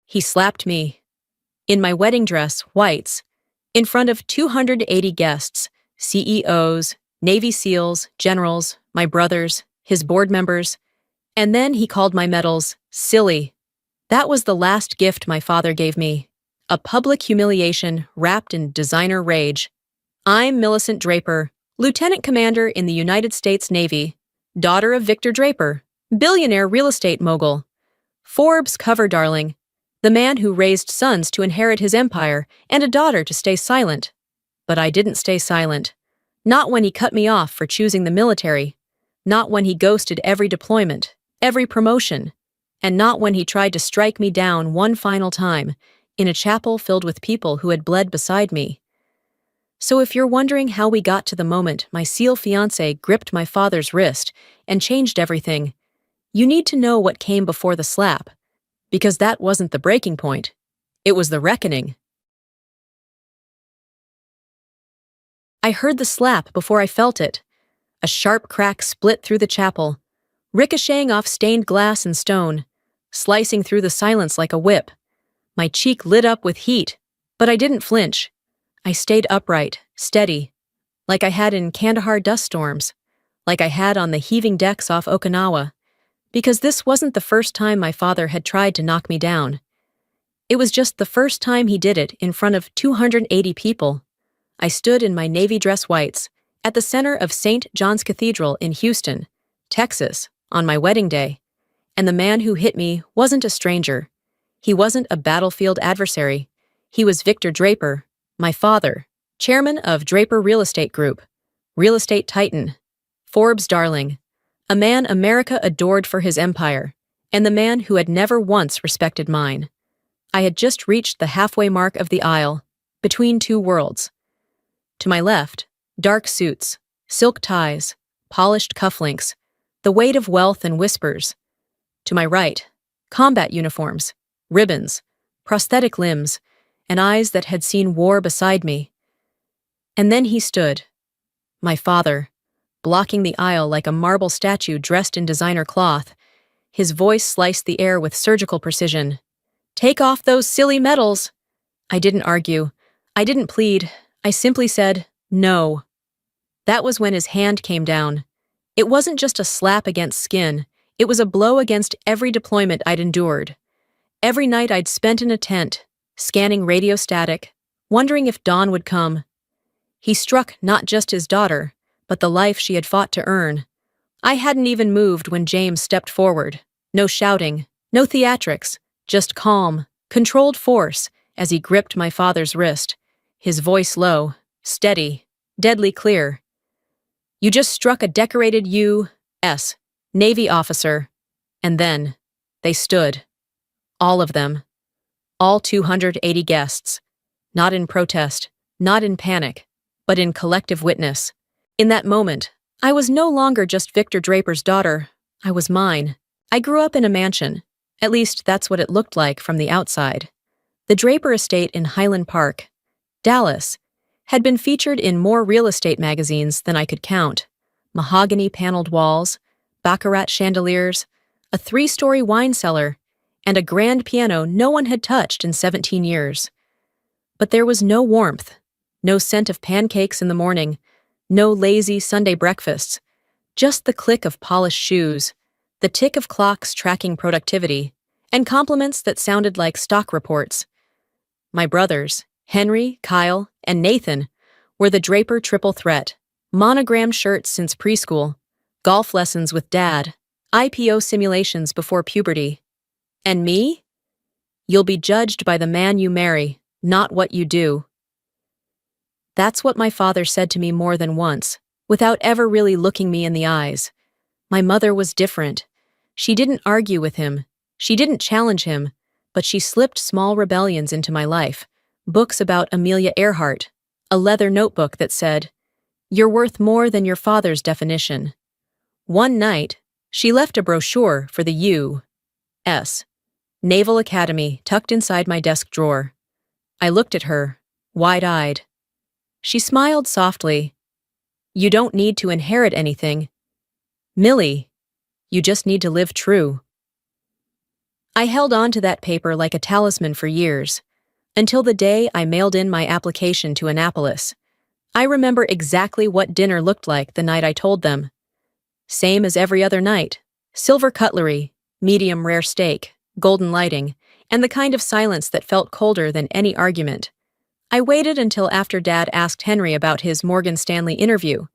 He slapped me. In my wedding dress, whites, in front of 280 guests, CEOs, Navy SEALs, generals, my brothers, his board members, and then he called my medals silly. That was the last gift my father gave me. A public humiliation wrapped in designer rage. I'm Millicent Draper, Lieutenant Commander in the United States Navy, daughter of Victor Draper, billionaire real estate mogul, Forbes cover darling, the man who raised sons to inherit his empire and a daughter to stay silent. But I didn't stay silent. Not when he cut me off for choosing the military. Not when he ghosted every deployment, every promotion. And not when he tried to strike me down one final time in a chapel filled with people who had bled beside me. So if you're wondering how we got to the moment my SEAL fiancé gripped my father's wrist and changed everything, you need to know what came before the slap, because that wasn't the breaking point. It was the reckoning. I heard the slap before I felt it. A sharp crack split through the chapel, ricocheting off stained glass and stone, slicing through the silence like a whip. My cheek lit up with heat, but I didn't flinch. I stayed upright, steady, like I had in Kandahar dust storms, like I had on the heaving decks off Okinawa, because this wasn't the first time my father had tried to knock me down. It was just the first time he did it in front of 280 people. I stood in my navy dress whites at the center of St. John's Cathedral in Houston, Texas, on my wedding day, and the man who hit me wasn't a stranger. He wasn't a battlefield adversary. He was Victor Draper, my father, chairman of Draper Real Estate Group, real estate titan, Forbes darling, a man America adored for his empire, and the man who had never once respected mine. I had just reached the halfway mark of the aisle, between two worlds. To my left, dark suits, silk ties, polished cufflinks, the weight of wealth and whispers. To my right, combat uniforms, ribbons, prosthetic limbs, and eyes that had seen war beside me. And then he stood, my father, blocking the aisle like a marble statue dressed in designer cloth. His voice sliced the air with surgical precision. "Take off those silly medals!" I didn't argue. I didn't plead. I simply said, no. That was when his hand came down. It wasn't just a slap against skin. It was a blow against every deployment I'd endured. Every night I'd spent in a tent, scanning radio static, wondering if dawn would come. He struck not just his daughter, but the life she had fought to earn. I hadn't even moved when James stepped forward. No shouting, no theatrics, just calm, controlled force as he gripped my father's wrist, his voice low, steady, deadly clear. "You just struck a decorated U.S. Navy officer." And then they stood. All of them. All 280 guests. Not in protest, not in panic, but in collective witness. In that moment, I was no longer just Victor Draper's daughter. I was mine. I grew up in a mansion. At least that's what it looked like from the outside. The Draper estate in Highland Park, Dallas, had been featured in more real estate magazines than I could count. Mahogany-paneled walls, baccarat chandeliers, a 3-story wine cellar, and a grand piano no one had touched in 17 years. But there was no warmth, no scent of pancakes in the morning, no lazy Sunday breakfasts, just the click of polished shoes, the tick of clocks tracking productivity, and compliments that sounded like stock reports. My brothers, Henry, Kyle, and Nathan, were the Draper triple threat, monogrammed shirts since preschool, golf lessons with Dad, IPO simulations before puberty. And me? You'll be judged by the man you marry, not what you do. That's what my father said to me more than once, without ever really looking me in the eyes. My mother was different. She didn't argue with him. She didn't challenge him, but she slipped small rebellions into my life. Books about Amelia Earhart, a leather notebook that said, "You're worth more than your father's definition." One night, she left a brochure for the U.S. Naval Academy tucked inside my desk drawer. I looked at her, wide-eyed. She smiled softly. "You don't need to inherit anything, Millie. You just need to live true." I held on to that paper like a talisman for years, until the day I mailed in my application to Annapolis. I remember exactly what dinner looked like the night I told them. Same as every other night. Silver cutlery, medium rare steak, golden lighting, and the kind of silence that felt colder than any argument. I waited until after Dad asked Henry about his Morgan Stanley interview.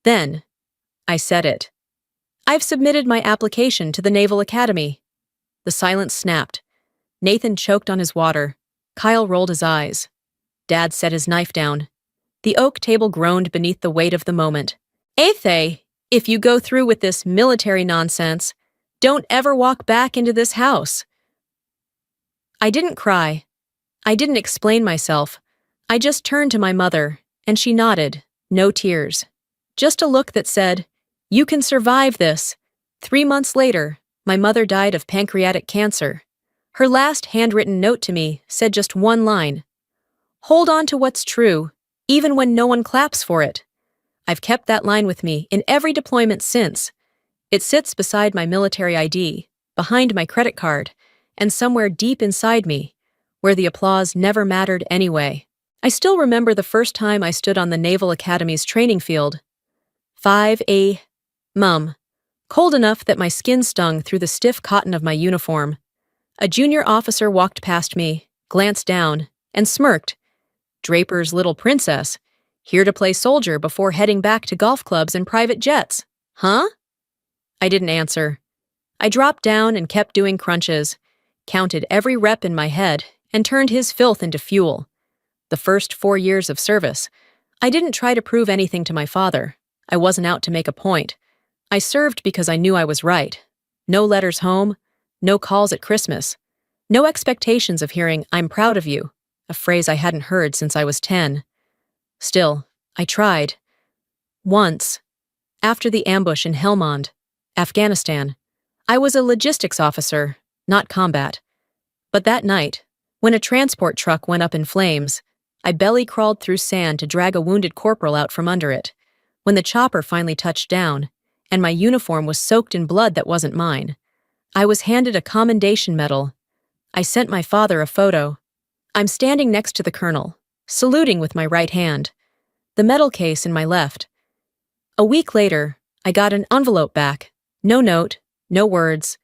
Then, I said it. I've submitted my application to the Naval Academy. The silence snapped. Nathan choked on his water. Kyle rolled his eyes. Dad set his knife down. The oak table groaned beneath the weight of the moment. Athe, if you go through with this military nonsense, don't ever walk back into this house. I didn't cry. I didn't explain myself. I just turned to my mother, and she nodded, no tears. Just a look that said, "You can survive this." 3 months later, my mother died of pancreatic cancer. Her last handwritten note to me said just one line: "Hold on to what's true, even when no one claps for it." I've kept that line with me in every deployment since. It sits beside my military ID, behind my credit card, and somewhere deep inside me, where the applause never mattered anyway. I still remember the first time I stood on the Naval Academy's training field. 5 Mum. Cold enough that my skin stung through the stiff cotton of my uniform. A junior officer walked past me, glanced down, and smirked. Draper's little princess, here to play soldier before heading back to golf clubs and private jets. Huh? I didn't answer. I dropped down and kept doing crunches, counted every rep in my head, and turned his filth into fuel. The first 4 years of service, I didn't try to prove anything to my father. I wasn't out to make a point. I served because I knew I was right. No letters home, no calls at Christmas, no expectations of hearing "I'm proud of you," a phrase I hadn't heard since I was 10. Still, I tried. Once, after the ambush in Helmand, Afghanistan, I was a logistics officer, not combat. But that night, when a transport truck went up in flames, I belly crawled through sand to drag a wounded corporal out from under it. When the chopper finally touched down, and my uniform was soaked in blood that wasn't mine, I was handed a commendation medal. I sent my father a photo. I'm standing next to the colonel, saluting with my right hand, the medal case in my left. A week later, I got an envelope back. No note, no words,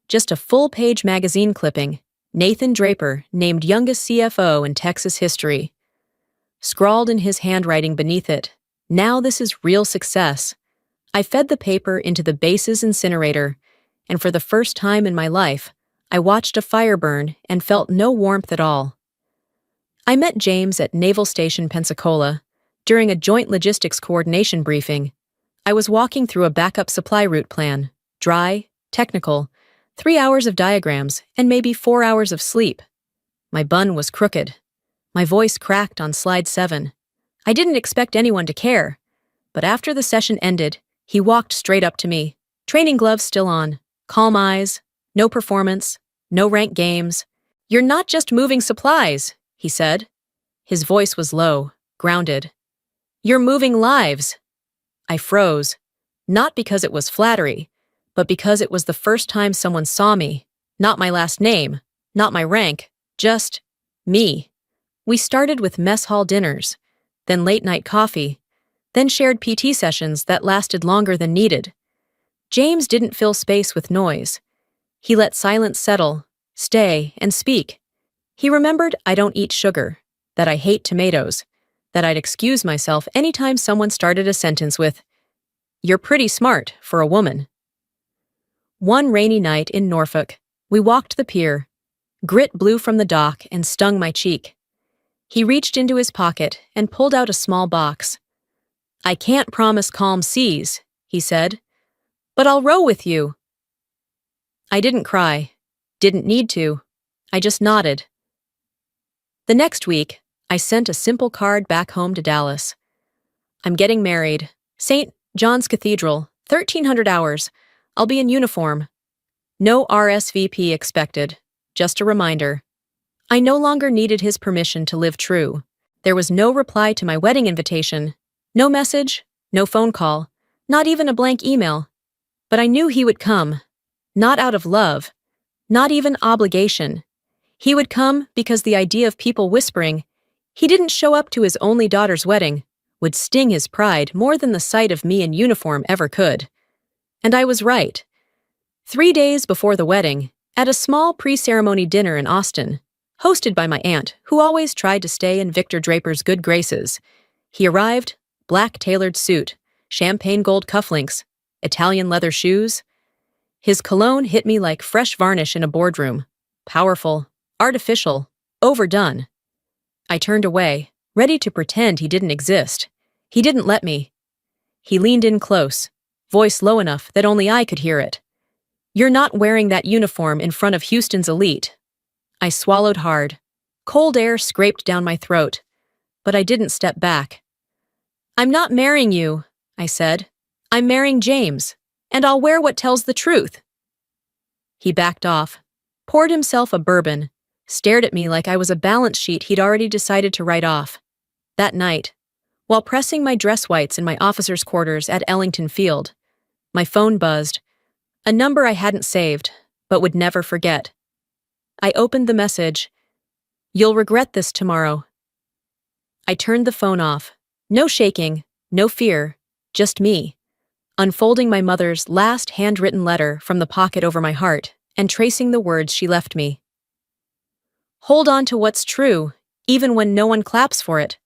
just a full-page magazine clipping. Nathan Draper named youngest CFO in Texas history. Scrawled in his handwriting beneath it, "Now this is real success." I fed the paper into the base's incinerator, and for the first time in my life, I watched a fire burn and felt no warmth at all. I met James at Naval Station Pensacola during a joint logistics coordination briefing. I was walking through a backup supply route plan, dry, technical, 3 hours of diagrams, and maybe 4 hours of sleep. My bun was crooked. My voice cracked on slide 7. I didn't expect anyone to care, but after the session ended, he walked straight up to me, training gloves still on, calm eyes, no performance, no rank games. "You're not just moving supplies," he said. His voice was low, grounded. "You're moving lives." I froze, not because it was flattery, but because it was the first time someone saw me, not my last name, not my rank, just me. We started with mess hall dinners, then late-night coffee, then shared PT sessions that lasted longer than needed. James didn't fill space with noise. He let silence settle, stay, and speak. He remembered I don't eat sugar, that I hate tomatoes, that I'd excuse myself anytime someone started a sentence with, "You're pretty smart for a woman." One rainy night in Norfolk, we walked the pier. Grit blew from the dock and stung my cheek. He reached into his pocket and pulled out a small box. "I can't promise calm seas," he said, "but I'll row with you." I didn't cry. Didn't need to. I just nodded. The next week, I sent a simple card back home to Dallas. "I'm getting married. St. John's Cathedral, 1,300 hours. I'll be in uniform. No RSVP expected. Just a reminder." I no longer needed his permission to live true. There was no reply to my wedding invitation. No message, no phone call, not even a blank email. But I knew he would come. Not out of love, Not even obligation. He would come because the idea of people whispering he didn't show up to his only daughter's wedding would sting his pride more than the sight of me in uniform ever could. And I was right. 3 days before the wedding, at a small pre-ceremony dinner in Austin, hosted by my aunt, who always tried to stay in Victor Draper's good graces, he arrived, black tailored suit, champagne gold cufflinks, Italian leather shoes. His cologne hit me like fresh varnish in a boardroom. Powerful, artificial, overdone. I turned away, ready to pretend he didn't exist. He didn't let me. He leaned in close, voice low enough that only I could hear it. "You're not wearing that uniform in front of Houston's elite." I swallowed hard. Cold air scraped down my throat, but I didn't step back. "I'm not marrying you," I said. "I'm marrying James, and I'll wear what tells the truth." He backed off, poured himself a bourbon, stared at me like I was a balance sheet he'd already decided to write off. That night, while pressing my dress whites in my officer's quarters at Ellington Field, my phone buzzed, a number I hadn't saved, but would never forget. I opened the message, "You'll regret this tomorrow." I turned the phone off. No shaking, no fear, just me, unfolding my mother's last handwritten letter from the pocket over my heart and tracing the words she left me. "Hold on to what's true, even when no one claps for it."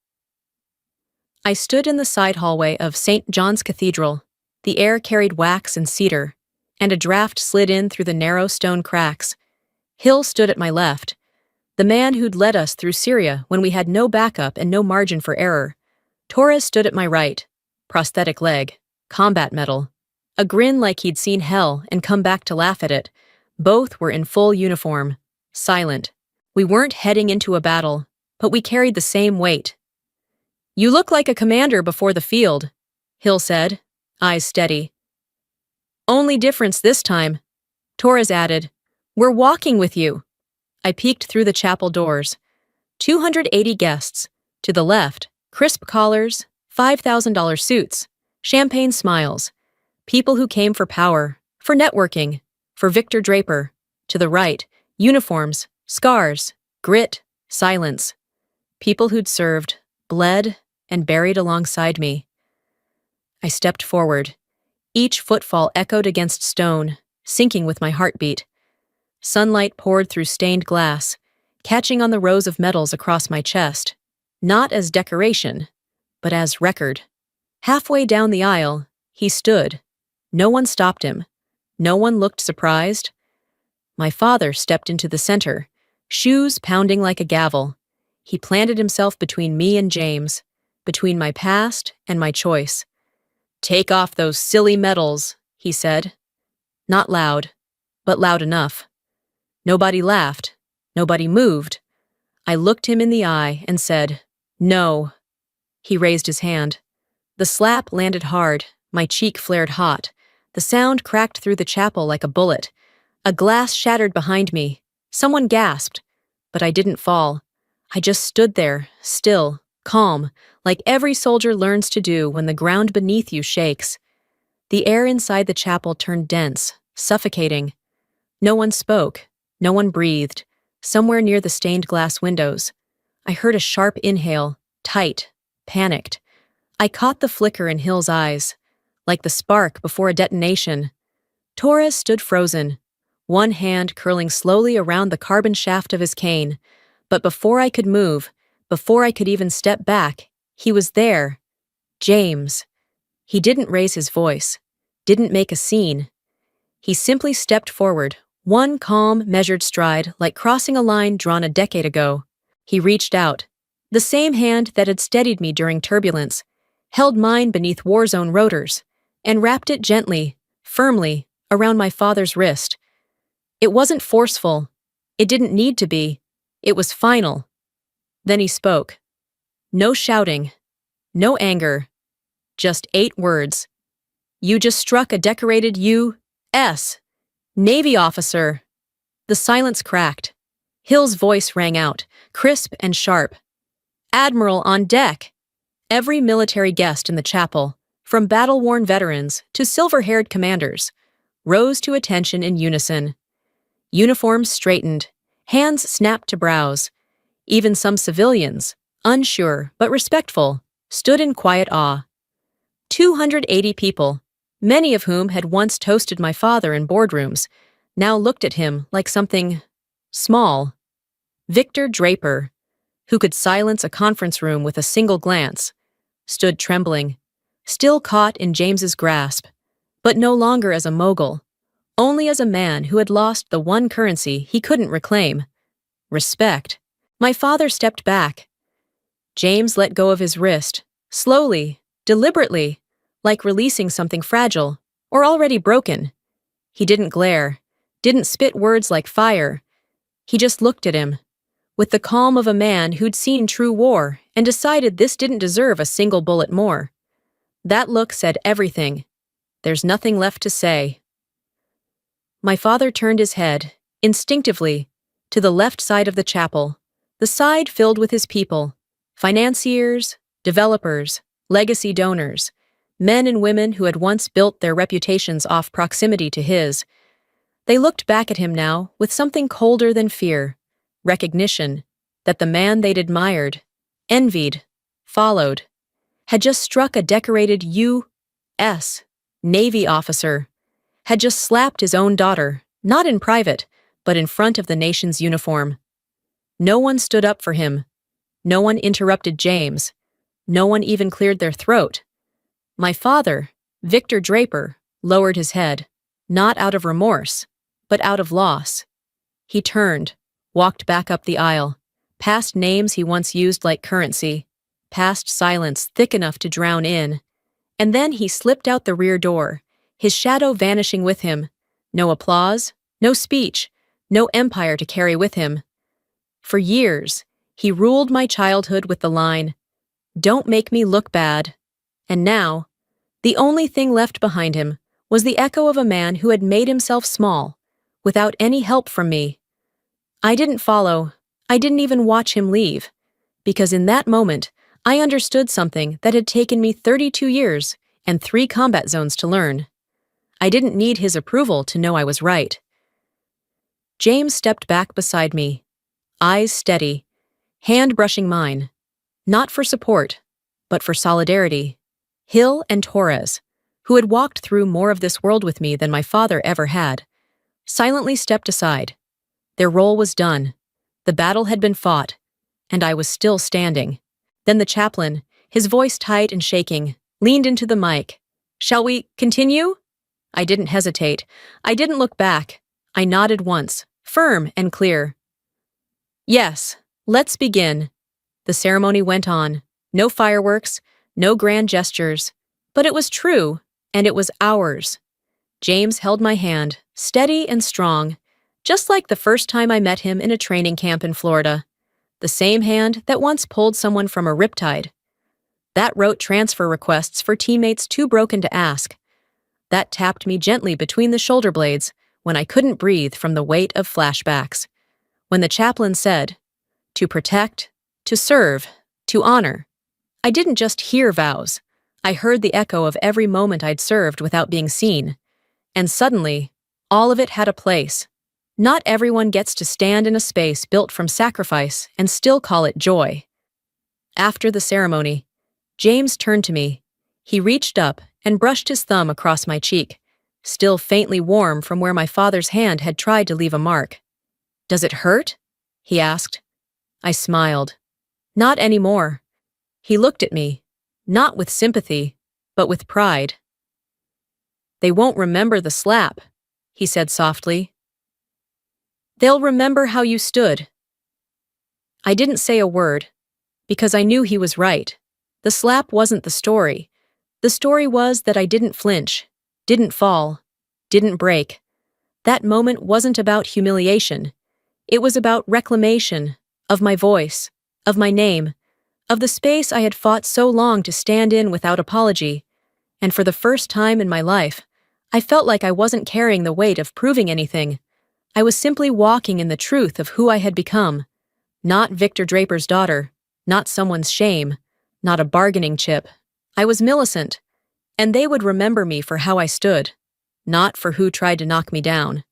I stood in the side hallway of St. John's Cathedral. The air carried wax and cedar, and a draft slid in through the narrow stone cracks. Hill stood at my left, the man who'd led us through Syria when we had no backup and no margin for error. Torres stood at my right, prosthetic leg, combat medal, a grin like he'd seen hell and come back to laugh at it. Both were in full uniform, silent. We weren't heading into a battle, but we carried the same weight. "You look like a commander before the field," Hill said, eyes steady. "Only difference this time," Torres added. "We're walking with you." I peeked through the chapel doors. 280 guests. To the left, crisp collars, $5,000 suits, champagne smiles. People who came for power, for networking, for Victor Draper. To the right, uniforms, scars, grit, silence. People who'd served, bled, and buried alongside me. I stepped forward. Each footfall echoed against stone, sinking with my heartbeat. Sunlight poured through stained glass, catching on the rows of medals across my chest, not as decoration, but as record. Halfway down the aisle, he stood. No one stopped him. No one looked surprised. My father stepped into the center, shoes pounding like a gavel. He planted himself between me and James, between my past and my choice. "Take off those silly medals," he said. Not loud, but loud enough. Nobody laughed. Nobody moved. I looked him in the eye and said, "No." He raised his hand. The slap landed hard, my cheek flared hot. The sound cracked through the chapel like a bullet. A glass shattered behind me. Someone gasped, but I didn't fall. I just stood there, still, calm, like every soldier learns to do when the ground beneath you shakes. The air inside the chapel turned dense, suffocating. No one spoke. No one breathed. Somewhere near the stained glass windows, I heard a sharp inhale, tight, panicked. I caught the flicker in Hill's eyes, like the spark before a detonation. Torres stood frozen, one hand curling slowly around the carbon shaft of his cane. But before I could move, before I could even step back, he was there. James. He didn't raise his voice, didn't make a scene. He simply stepped forward, one calm, measured stride like crossing a line drawn a decade ago. He reached out. The same hand that had steadied me during turbulence, held mine beneath war-zone rotors, and wrapped it gently, firmly, around my father's wrist. It wasn't forceful. It didn't need to be. It was final. Then he spoke. No shouting. No anger. Just 8 words. "You just struck a decorated U.S. Navy officer." The silence cracked. Hill's voice rang out, crisp and sharp. "Admiral on deck." Every military guest in the chapel, from battle-worn veterans to silver-haired commanders, rose to attention in unison. Uniforms straightened, hands snapped to brows. Even some civilians, unsure but respectful, stood in quiet awe. 280 people, many of whom had once toasted my father in boardrooms, now looked at him like something small. Victor Draper, who could silence a conference room with a single glance, stood trembling, still caught in James's grasp, but no longer as a mogul, only as a man who had lost the one currency he couldn't reclaim: respect. My father stepped back. James let go of his wrist, slowly, deliberately, like releasing something fragile or already broken. He didn't glare, didn't spit words like fire. He just looked at him, with the calm of a man who'd seen true war and decided this didn't deserve a single bullet more. That look said everything. There's nothing left to say. My father turned his head, instinctively, to the left side of the chapel, the side filled with his people, financiers, developers, legacy donors, men and women who had once built their reputations off proximity to his. They looked back at him now with something colder than fear, recognition that the man they'd admired, envied, followed, had just struck a decorated U.S. Navy officer, had just slapped his own daughter, not in private, but in front of the nation's uniform. No one stood up for him. No one interrupted James. No one even cleared their throat. My father, Victor Draper, lowered his head, not out of remorse, but out of loss. He turned, walked back up the aisle, past names he once used like currency, past silence thick enough to drown in, and then he slipped out the rear door, his shadow vanishing with him. No applause, no speech, no empire to carry with him. For years, he ruled my childhood with the line, "Don't make me look bad." And now, the only thing left behind him was the echo of a man who had made himself small, without any help from me. I didn't follow. I didn't even watch him leave, because in that moment, I understood something that had taken me 32 years and 3 combat zones to learn. I didn't need his approval to know I was right. James stepped back beside me, eyes steady, hand brushing mine, not for support, but for solidarity. Hill and Torres, who had walked through more of this world with me than my father ever had, silently stepped aside. Their role was done. The battle had been fought, and I was still standing. Then the chaplain, his voice tight and shaking, leaned into the mic. "Shall we continue?" I didn't hesitate. I didn't look back. I nodded once, firm and clear. "Yes, let's begin." The ceremony went on. No fireworks, no grand gestures. But it was true, and it was ours. James held my hand, steady and strong, just like the first time I met him in a training camp in Florida. The same hand that once pulled someone from a riptide. That wrote transfer requests for teammates too broken to ask. That tapped me gently between the shoulder blades when I couldn't breathe from the weight of flashbacks. When the chaplain said, "To protect, to serve, to honor," I didn't just hear vows. I heard the echo of every moment I'd served without being seen. And suddenly, all of it had a place. Not everyone gets to stand in a space built from sacrifice and still call it joy. After the ceremony, James turned to me. He reached up and brushed his thumb across my cheek, still faintly warm from where my father's hand had tried to leave a mark. "Does it hurt?" he asked. I smiled. "Not anymore." He looked at me, not with sympathy, but with pride. "They won't remember the slap," he said softly. "They'll remember how you stood." I didn't say a word, because I knew he was right. The slap wasn't the story. The story was that I didn't flinch, didn't fall, didn't break. That moment wasn't about humiliation. It was about reclamation, of my voice, of my name, of the space I had fought so long to stand in without apology. And for the first time in my life, I felt like I wasn't carrying the weight of proving anything. I was simply walking in the truth of who I had become. Not Victor Draper's daughter, not someone's shame, not a bargaining chip. I was Millicent, and they would remember me for how I stood, not for who tried to knock me down.